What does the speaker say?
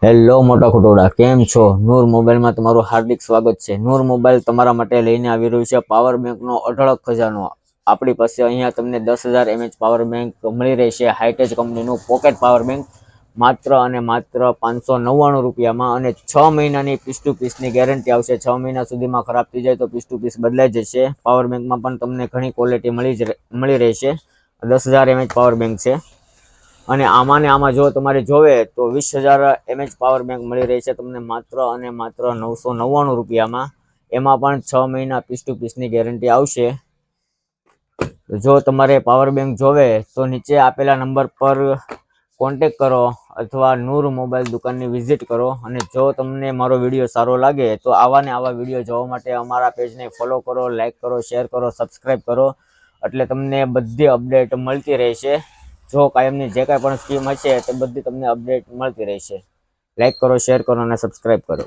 Hello મોટા ખટોડા, કેમ છો? નૂર મોબાઈલમાં તમારું હાર્દિક સ્વાગત છે. નૂર મોબાઈલ તમારા માટે લઈને આવી રહ્યું છે પાવર બેંકનો અઢળક ખજાનો. આપણી પાસે અહીંયા તમને 10,000 mAh પાવર બેંક મળી રહેશે. હાઈટેચ કંપનીનું પોકેટ પાવર બેંક માત્ર અને માત્ર 599 રૂપિયામાં, અને 6 મહિનાની પીસ ટુ પીસની ગેરંટી આવશે. 6 મહિના સુધીમાં ખરાબ થઈ જાય તો પીસ ટુ પીસ બદલાઈ જશે. પાવર બેંકમાં પણ તમને ઘણી ક્વોલિટી મળી રહેશે. 10,000 mAh પાવર બેંક છે, અને આમાં ને આમાં જો તમારે જોવે તો 20,000 mAh પાવર બેંક મળી રહી છે તમને માત્ર અને માત્ર 999 રૂપિયામાં. એમાં પણ 6 મહિના પીસ ટુ પીસની ગેરંટી આવશે. જો તમારે પાવર બેંક જોવે તો નીચે આપેલા નંબર પર કોન્ટેક કરો અથવા નૂર મોબાઈલ દુકાનની વિઝિટ કરો. અને જો તમને મારો વિડીયો સારો લાગે તો આવા ને આવા વિડીયો જોવા માટે અમારા પેજને ફોલો કરો, લાઈક કરો, શેર કરો, સબસ્ક્રાઈબ કરો, એટલે તમને બધી અપડેટ મળતી રહેશે. જો કાયમની જે કાંઈ પણ સ્કીમ હશે તે બધી તમને અપડેટ મળતી રહેશે. લાઈક કરો, શેર કરો અને સબસ્ક્રાઈબ કરો.